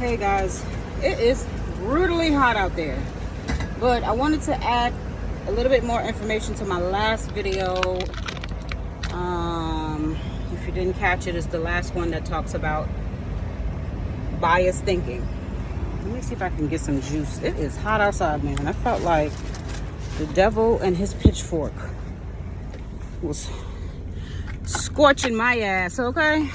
Hey guys, it is brutally hot out there, but I wanted to add a little bit more information to my last video. If you didn't catch it, it's the last one that talks about biased thinking. Let me see if I can get some juice. It is hot outside, man. I felt like the devil and his pitchfork was scorching my ass. Okay,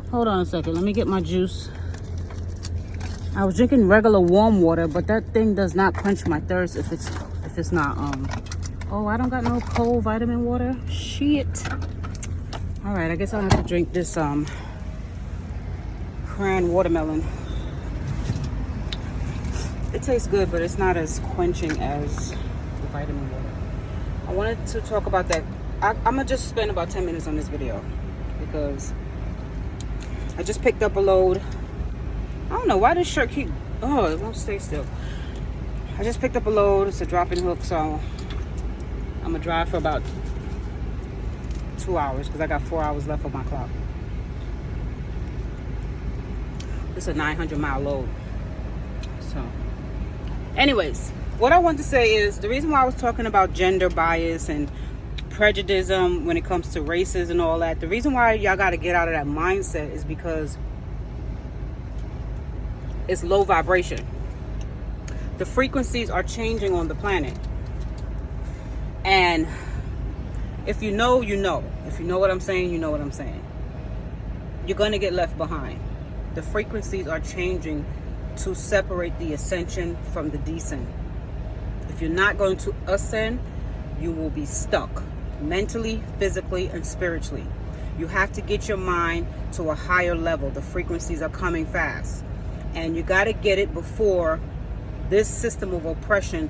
hold on a second, let me get my juice. I was drinking regular warm water, but that thing does not quench my thirst if it's not oh, I don't got no cold vitamin water. Shit. All right, I guess I'll have to drink this cran watermelon. It tastes good, but it's not as quenching as the vitamin water. I wanted to talk about that. I'm gonna just spend about 10 minutes on this video because I just picked up a load. I don't know why this shirt it won't stay still. I just picked up a load. It's a drop-in hook, so I'm gonna drive for about 2 hours because I got 4 hours left on my clock. It's a 900-mile load. So anyways, what I want to say is the reason why I was talking about gender bias and prejudice when it comes to races and all that, the reason why y'all got to get out of that mindset is because it's low vibration. The frequencies are changing on the planet. And if you know, you know. If you know what I'm saying, you know what I'm saying. You're going to get left behind. The frequencies are changing to separate the ascension from the descent. If you're not going to ascend, you will be stuck mentally, physically, and spiritually. You have to get your mind to a higher level. The frequencies are coming fast. And you got to get it before this system of oppression.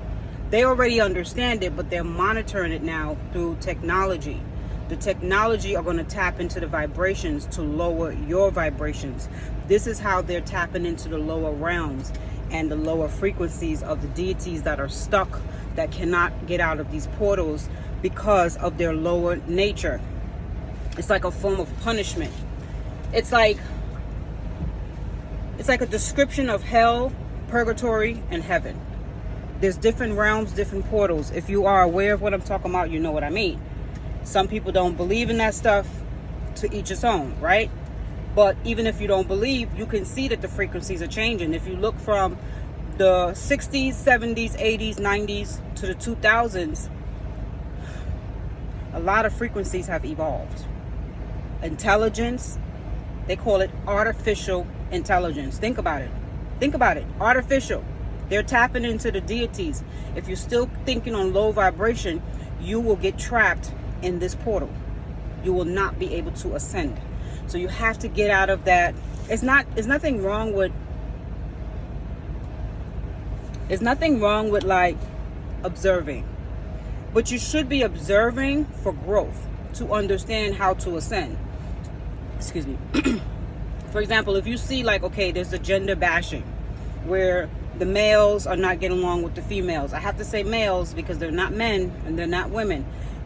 They already understand it, but they're monitoring it now through technology. The technology are going to tap into the vibrations to lower your vibrations. This is how they're tapping into the lower realms and the lower frequencies of the deities that are stuck, that cannot get out of these portals because of their lower nature. It's like a form of punishment. It's like a description of hell, purgatory, and heaven. There's different realms, different portals. If you are aware of what I'm talking about, you know what I mean. Some people don't believe in that stuff. To each its own, right? But even if you don't believe, you can see that the frequencies are changing. If you look from the 60s, 70s, 80s, 90s to the 2000s, a lot of frequencies have evolved. Intelligence, they call it artificial intelligence. Think about it. Think about it. Artificial. They're tapping into the deities. If you're still thinking on low vibration, you will get trapped in this portal. You will not be able to ascend. So you have to get out of that. There's nothing wrong with like observing. But you should be observing for growth, to understand how to ascend. Excuse me. For example, if you see like, okay, there's a gender bashing where the males are not getting along with the females. I have to say males because they're not men and they're not women.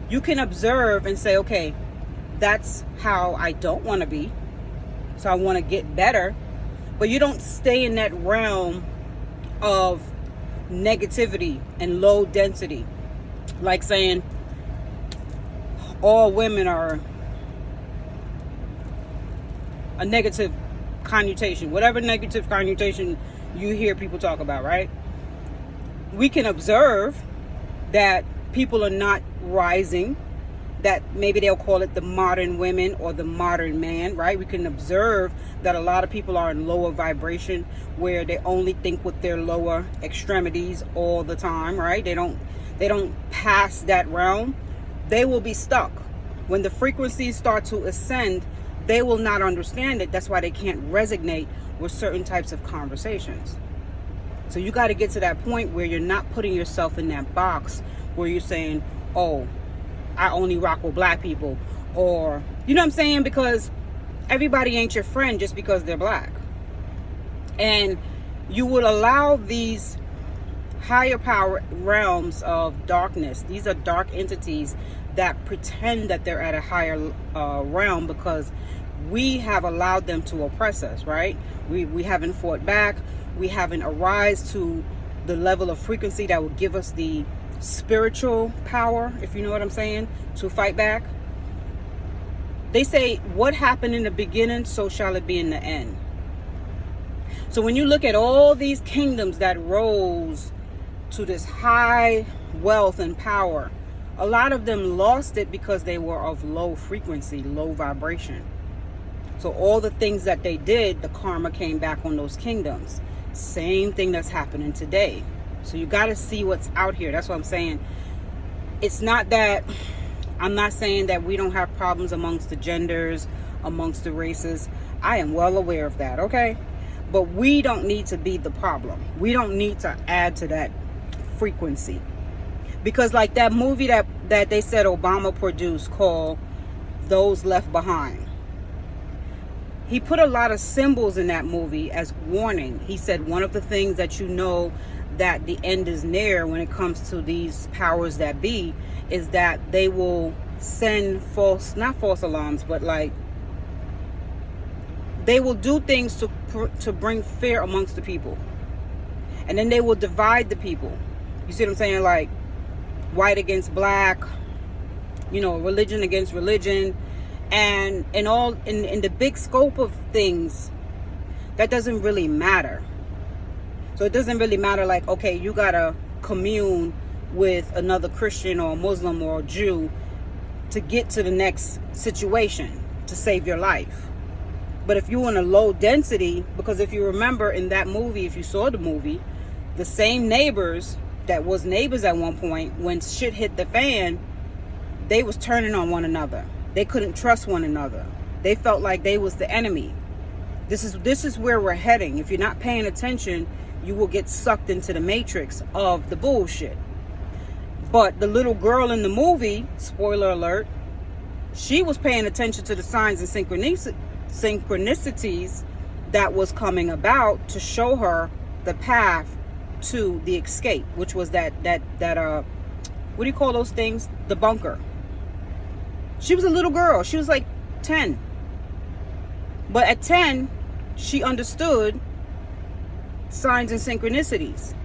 You can observe and say, okay, that's how I don't want to be. So I want to get better. But you don't stay in that realm of negativity and low density. Like saying all women are a negative connotation, whatever negative connotation you hear people talk about, right? We can observe that people are not rising, that maybe they'll call it the modern women or the modern man, right? We can observe that a lot of people are in lower vibration where they only think with their lower extremities all the time, right? They don't pass that realm. They will be stuck. When the frequencies start to ascend, they will not understand it. That's why they can't resonate with certain types of conversations. So you got to get to that point where you're not putting yourself in that box where you're saying, oh, I only rock with black people, or, you know what I'm saying? Because everybody ain't your friend just because they're black. And you would allow these higher power realms of darkness. These are dark entities that pretend that they're at a higher realm because we have allowed them to oppress us, right? We haven't fought back. We haven't arisen to the level of frequency that would give us the spiritual power, if you know what I'm saying, to fight back. They say, what happened in the beginning, so shall it be in the end. So when you look at all these kingdoms that rose to this high wealth and power, a lot of them lost it because they were of low frequency, low vibration. So all the things that they did, the karma came back on those kingdoms. Same thing that's happening today. So you got to see what's out here. That's what I'm saying. It's not that, I'm not saying that we don't have problems amongst the genders, amongst the races. I am well aware of that, okay? But we don't need to be the problem. We don't need to add to that frequency. Because like that movie that they said Obama produced called Those Left Behind. He put a lot of symbols in that movie as warning. He said one of the things that you know that the end is near when it comes to these powers that be is that they will send not false alarms, but like they will do things to bring fear amongst the people. And then they will divide the people. You see what I'm saying? Like white against black, religion against religion. And in the big scope of things, that doesn't really matter. So it doesn't really matter like, okay, you gotta commune with another Christian or Muslim or Jew to get to the next situation to save your life. But if you're in a low density, because if you remember in that movie, if you saw the movie, the same neighbors that was neighbors at one point, when shit hit the fan, they was turning on one another. They couldn't trust one another. They felt like they was the enemy. This is where we're heading. If you're not paying attention, you will get sucked into the matrix of the bullshit. But the little girl in the movie, spoiler alert, she was paying attention to the signs and synchronicities that was coming about to show her the path to the escape, which was that what do you call those things? The bunker. She was a little girl. She was like 10. But at 10, she understood signs and synchronicities.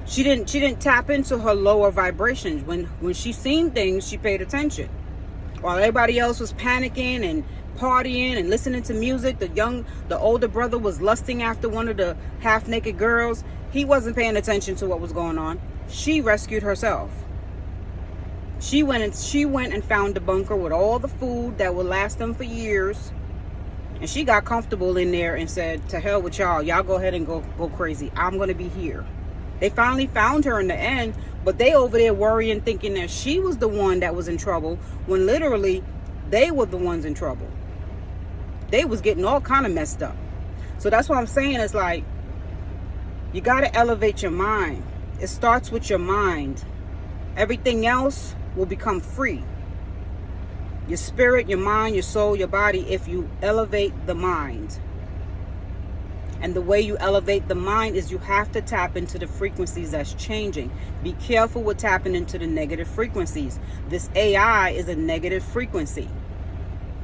She didn't tap into her lower vibrations. When she seen things, she paid attention. While everybody else was panicking and partying and listening to music, the older brother was lusting after one of the half-naked girls. He wasn't paying attention to what was going on. She rescued herself. She went and found the bunker with all the food that would last them for years. And she got comfortable in there and said, to hell with y'all. Y'all go ahead and go crazy. I'm going to be here. They finally found her in the end, but they over there worrying, thinking that she was the one that was in trouble, when literally they were the ones in trouble. They was getting all kind of messed up. So that's what I'm saying. It's like, you got to elevate your mind. It starts with your mind. Everything else will become free. Your spirit, your mind, your soul, your body, if you elevate the mind. And the way you elevate the mind is you have to tap into the frequencies that's changing. Be careful with tapping into the negative frequencies. This AI is a negative frequency.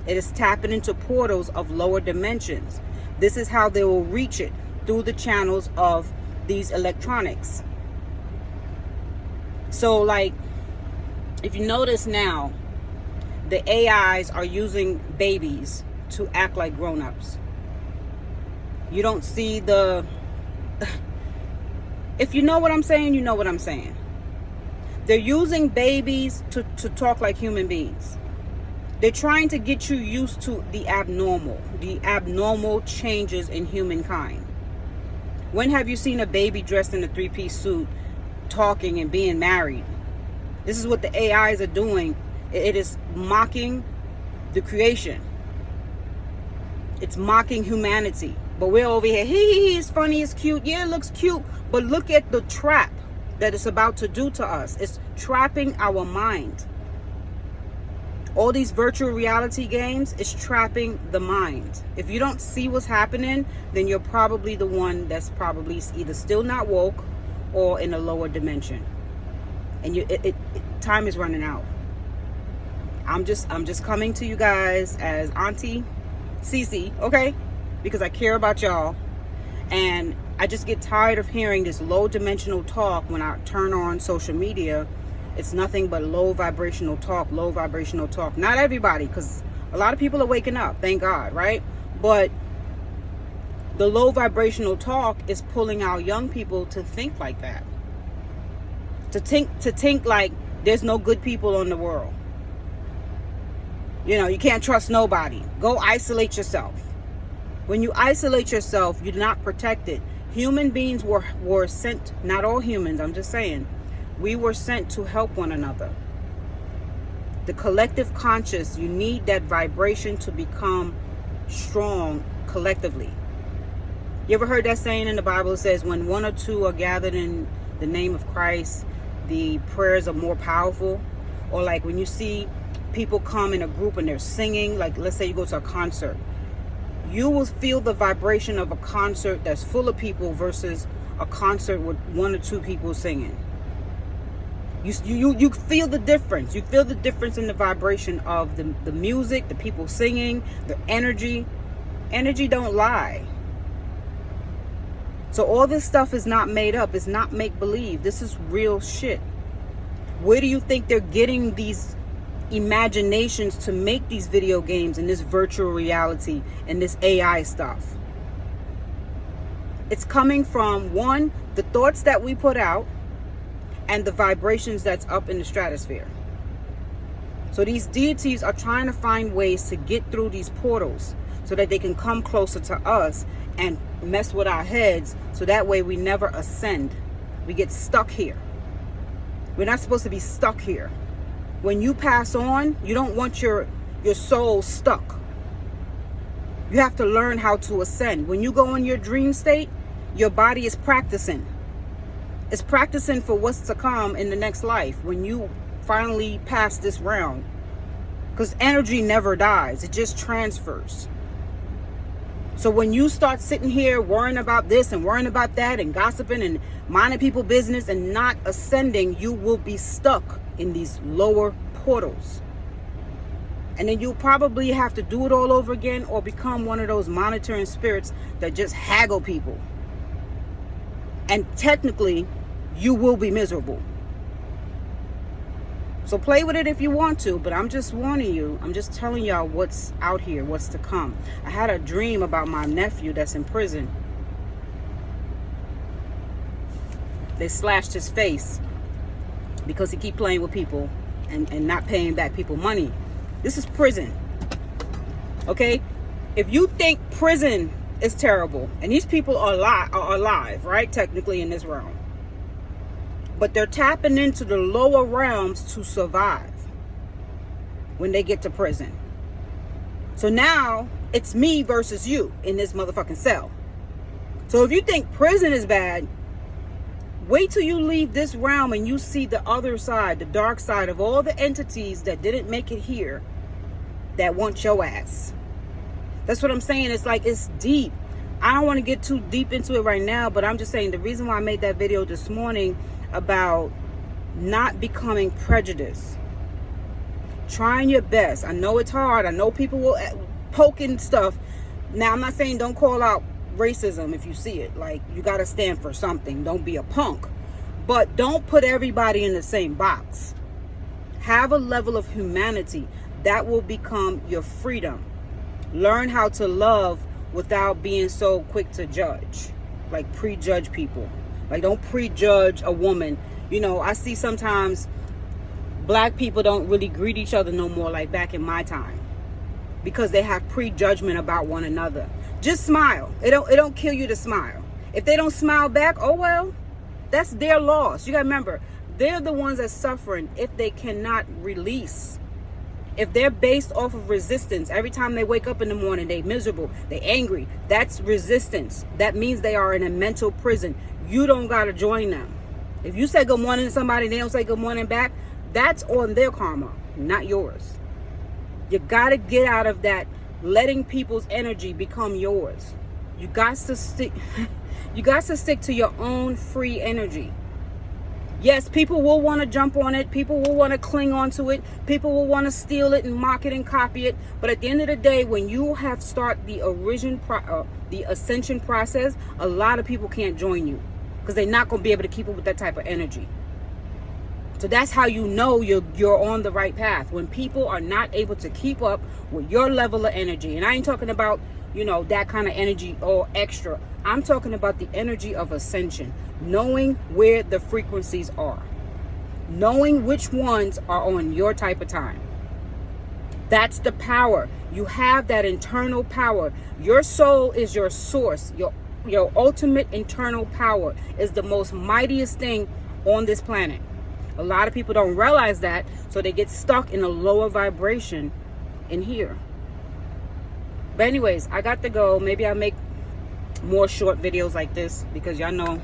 It is tapping into portals of lower dimensions. This is how they will reach it, through the channels of these electronics. So like, if you notice now, the AIs are using babies to act like grown-ups. You don't see if you know what I'm saying, you know what I'm saying. They're using babies to talk like human beings. They're trying to get you used to the abnormal changes in humankind. When have you seen a baby dressed in a 3-piece suit talking and being married? This is what the AIs are doing. It is mocking the creation. It's mocking humanity. But we're over here, it's funny, it's cute. Yeah, it looks cute. But look at the trap that it's about to do to us. It's trapping our mind. All these virtual reality games is trapping the mind. If you don't see what's happening, then you're probably the one that's probably either still not woke or in a lower dimension. And time is running out. I'm just coming to you guys as Auntie CC, okay? Because I care about y'all. And I just get tired of hearing this low dimensional talk when I turn on social media. It's nothing but low vibrational talk. Not everybody, because a lot of people are waking up, thank God, right? But the low vibrational talk is pulling our young people to think like that. To think like there's no good people in the world. You know, you can't trust nobody. Go isolate yourself. When you isolate yourself, you're not protected. Human beings were sent, not all humans, I'm just saying, we were sent to help one another. The collective conscious, you need that vibration to become strong collectively. You ever heard that saying in the Bible? It says, when one or two are gathered in the name of Christ, the prayers are more powerful. Or like when you see people come in a group and they're singing, like let's say you go to a concert, you will feel the vibration of a concert that's full of people versus a concert with one or two people singing. You feel the difference. You feel the difference in the vibration of the music, the people singing, the energy. Energy don't lie. So all this stuff is not made up. It's not make-believe. This is real shit. Where do you think they're getting these imaginations to make these video games and this virtual reality and this AI stuff? It's coming from, one, the thoughts that we put out and the vibrations that's up in the stratosphere. So these deities are trying to find ways to get through these portals so that they can come closer to us and mess with our heads, so that way we never ascend. We get stuck here. We're not supposed to be stuck here. When you pass on, you don't want your soul stuck. You have to learn how to ascend. When you go in your dream state, your body is practicing. It's practicing for what's to come in the next life when you finally pass this round. Because energy never dies. It just transfers. So when you start sitting here worrying about this and worrying about that and gossiping and minding people's business and not ascending, you will be stuck in these lower portals. And then you'll probably have to do it all over again or become one of those monitoring spirits that just haggle people. And technically, you will be miserable. So play with it if you want to, but I'm just warning you. I'm just telling y'all what's out here, what's to come. I had a dream about my nephew that's in prison. They slashed his face because he keep playing with people and not paying back people money. This is prison. Okay? If you think prison is terrible, and these people are alive, right? Technically in this realm. But they're tapping into the lower realms to survive when they get to prison. So now it's me versus you in this motherfucking cell. So if you think prison is bad, wait till you leave this realm and you see the other side, the dark side of all the entities that didn't make it here that want your ass. That's what I'm saying. It's like, it's deep. I don't want to get too deep into it right now, but I'm just saying the reason why I made that video this morning about not becoming prejudiced, trying your best. I know it's hard. I know people will poke and stuff. Now, I'm not saying don't call out racism if you see it. Like, you got to stand for something. Don't be a punk. But don't put everybody in the same box. Have a level of humanity. That will become your freedom. Learn how to love without being so quick to judge. Like, prejudge people. Like, don't prejudge a woman. You know, I see sometimes black people don't really greet each other no more like back in my time, because they have prejudgment about one another. Just smile. It don't kill you to smile. If they don't smile back, oh well, that's their loss. You gotta remember, they're the ones that's suffering if they cannot release. If they're based off of resistance, every time they wake up in the morning, they miserable, they angry. That's resistance. That means they are in a mental prison. You don't got to join them. If you say good morning to somebody, they don't say good morning back, that's on their karma, not yours. You got to get out of that, letting people's energy become yours. You got to stick to your own free energy. Yes, people will want to jump on it. People will want to cling onto it. People will want to steal it and mock it and copy it. But at the end of the day, when you have start the ascension process, a lot of people can't join you because they're not going to be able to keep up with that type of energy. So that's how you know you're on the right path. When people are not able to keep up with your level of energy. And I ain't talking about, that kind of energy or extra. I'm talking about the energy of ascension. Knowing where the frequencies are. Knowing which ones are on your type of time. That's the power. You have that internal power. Your soul is your source. Your ultimate internal power is the most mightiest thing on this planet. A lot of people don't realize that, so they get stuck in a lower vibration in here. But anyways, I got to go. Maybe I'll make more short videos like this because y'all know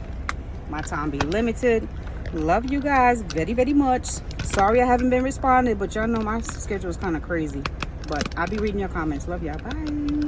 my time be limited. Love you guys very, very much. Sorry I haven't been responding, but y'all know my schedule is kind of crazy. But I'll be reading your comments. Love y'all. Bye.